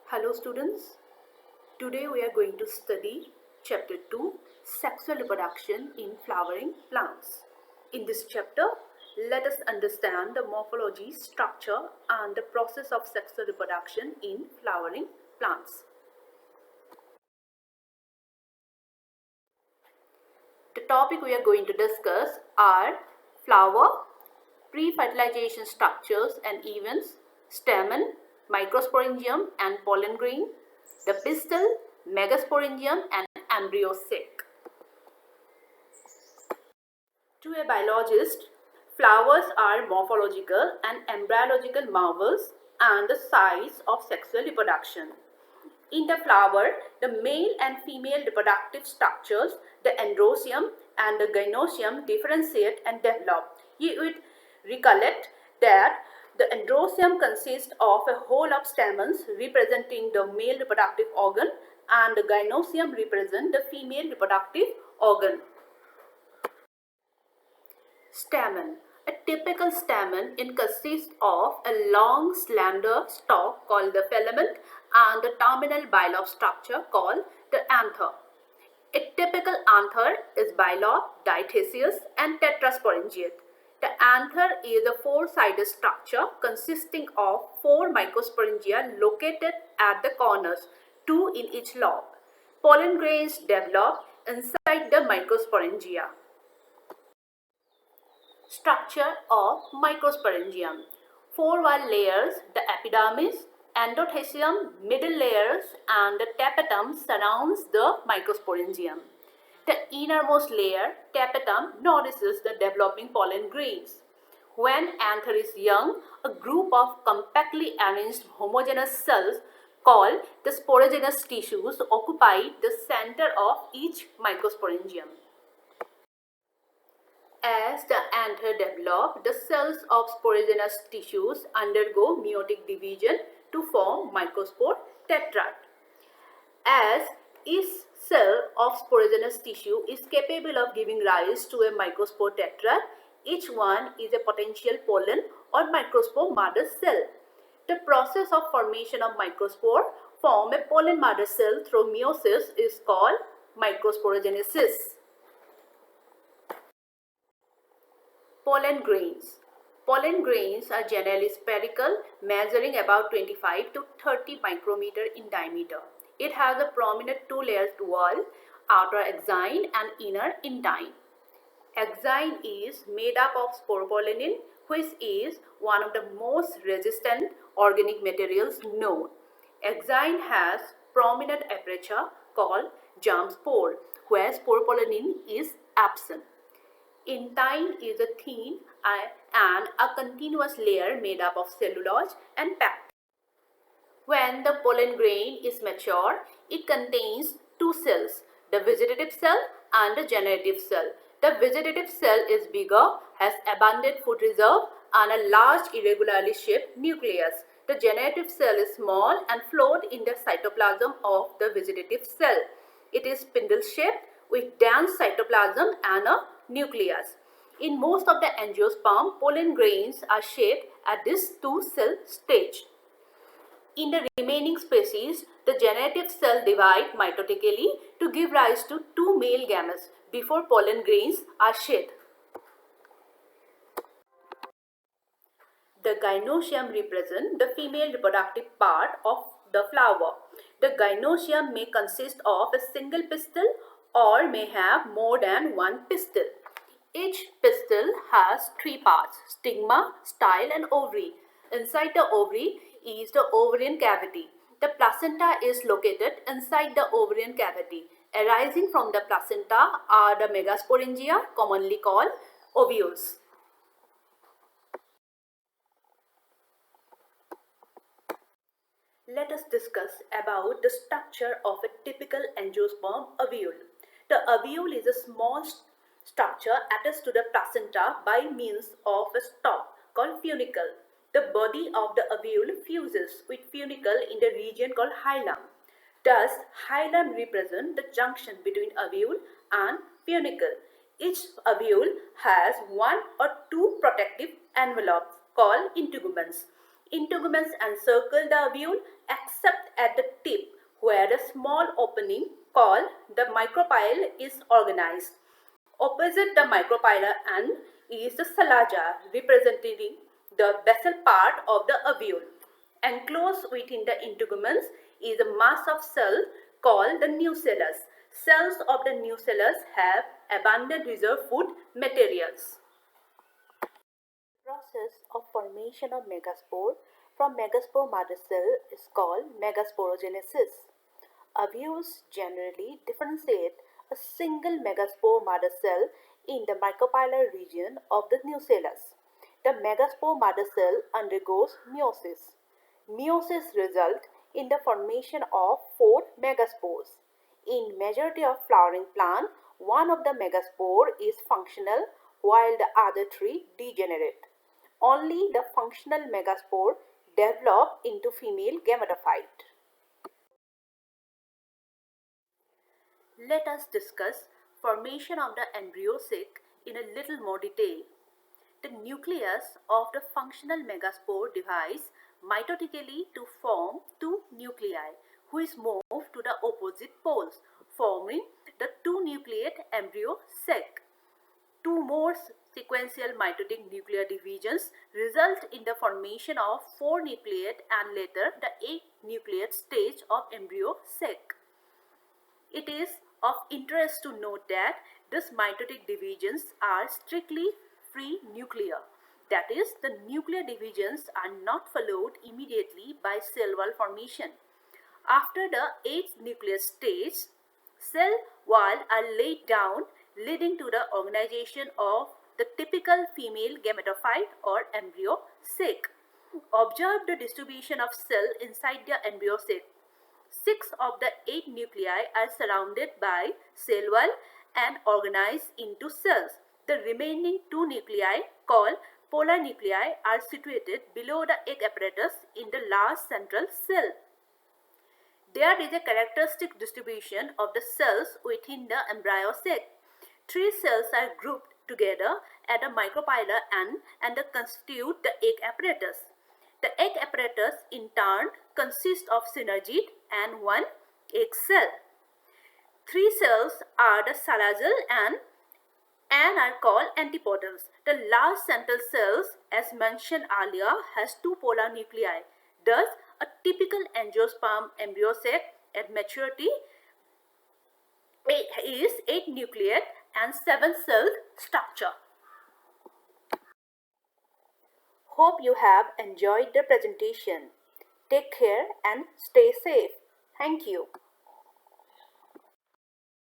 Hello students, today we are going to study chapter 2 sexual reproduction in flowering plants. In this chapter, let us understand the morphology, structure and the process of sexual reproduction in flowering plants. The topic we are going to discuss are flower, pre-fertilization structures and events, stamen, microsporangium and pollen grain, the pistil, megasporangium and embryo sac. To a biologist, flowers are morphological and embryological marvels and the sites of sexual reproduction. In the flower, the male and female reproductive structures, the androecium and the gynoecium differentiate and develop. You would recollect that the androecium consists of a whole of stamens representing the male reproductive organ and the gynoecium represent the female reproductive organ. Stamen. A typical stamen consists of a long slender stalk called the filament and the terminal bilobe structure called the anther. A typical anther is bilobe, diatecious and tetrasporangiate. The anther is a four-sided structure consisting of four microsporangia located at the corners, two in each lobe. Pollen grains develop inside the microsporangia. Structure of microsporangium. Four wall layers, the epidermis, endothecium, middle layers and the tapetum surrounds the microsporangium. The innermost layer, tapetum, nourishes the developing pollen grains. When anther is young, a group of compactly arranged homogeneous cells called the sporogenous tissues occupy the center of each microsporangium. As the anther develop, the cells of sporogenous tissues undergo meiotic division to form microspore tetrad. As each cell of sporogenous tissue is capable of giving rise to a microspore tetrad, each one is a potential pollen or microspore mother cell. The process of formation of microspore form a pollen mother cell through meiosis is called microsporogenesis. Pollen grains. Pollen grains are generally spherical, measuring about 25 to 30 micrometer in diameter. It has a prominent two-layered wall, outer exine and inner intine. Exine is made up of sporopollenin, which is one of the most resistant organic materials known. Exine has prominent aperture called germ spore, where sporopollenin is absent. Intine is a thin and a continuous layer made up of cellulose and pectin. When the pollen grain is mature, it contains two cells, the vegetative cell and the generative cell. The vegetative cell is bigger, has abundant food reserve and a large irregularly shaped nucleus. The generative cell is small and float in the cytoplasm of the vegetative cell. It is spindle shaped with dense cytoplasm and a nucleus. In most of the angiosperm, pollen grains are shaped at this two-cell stage. In the remaining species, the generative cell divide mitotically to give rise to two male gametes before pollen grains are shed. The gynoecium represents the female reproductive part of the flower. The gynoecium may consist of a single pistil or may have more than one pistil. Each pistil has three parts: stigma, style and ovary. Inside the ovary is the ovarian cavity. The placenta is located inside the ovarian cavity. Arising from the placenta are the megasporangia, commonly called ovules. Let us discuss about the structure of a typical angiosperm ovule. The ovule is a small structure attached to the placenta by means of a stalk called funicle. The body of the ovule fuses with funicle in the region called hilum. Thus, hilum represents the junction between ovule and funicle. Each ovule has one or two protective envelopes called integuments. Integuments encircle the ovule, except at the tip where the small opening called the micropyle is organized. Opposite the micropyle end is the selaja, representing the basal part of the ovule. Enclosed within the integuments is a mass of cell called the nucleus. Cells of the nucleus have abundant reserve food materials. Process of formation of megaspore from megaspore mother cell is called megasporogenesis. Ovules generally differentiate a single megaspore mother cell in the micropylar region of the nucleus. The megaspore mother cell undergoes meiosis. Meiosis results in the formation of 4 megaspores. In majority of flowering plant, one of the megaspore is functional while the other 3 degenerate. Only the functional megaspore develop into female gametophyte. Let us discuss formation of the embryo sac in a little more detail. The nucleus of the functional megaspore divides mitotically to form 2 nuclei, which move to the opposite poles, forming the 2-nucleate embryo sac. 2 more sequential mitotic nuclear divisions result in the formation of 4-nucleate and later the 8-nucleate stage of embryo sac. It is of interest to note that these mitotic divisions are strictly free nuclear. That is, the nuclear divisions are not followed immediately by cell wall formation. After the 8th nuclear stage, cell walls are laid down, leading to the organization of the typical female gametophyte or embryo sac. Observe the distribution of cell inside the embryo sac. 6 of the 8 nuclei are surrounded by cell wall and organized into cells. The remaining 2 nuclei, called polar nuclei, are situated below the egg apparatus in the last central cell. There is a characteristic distribution of the cells within the embryo sac. 3 cells are grouped together at the micropylar end and they constitute the egg apparatus. The egg apparatus in turn consists of synergid and 1 egg cell. 3 cells are the salazal and are called antipodals. The last central cells, as mentioned earlier, has 2 polar nuclei. Thus, a typical angiosperm embryo sac at maturity is 8 nucleate and 7 cell structure. Hope you have enjoyed the presentation. Take care and stay safe. Thank you.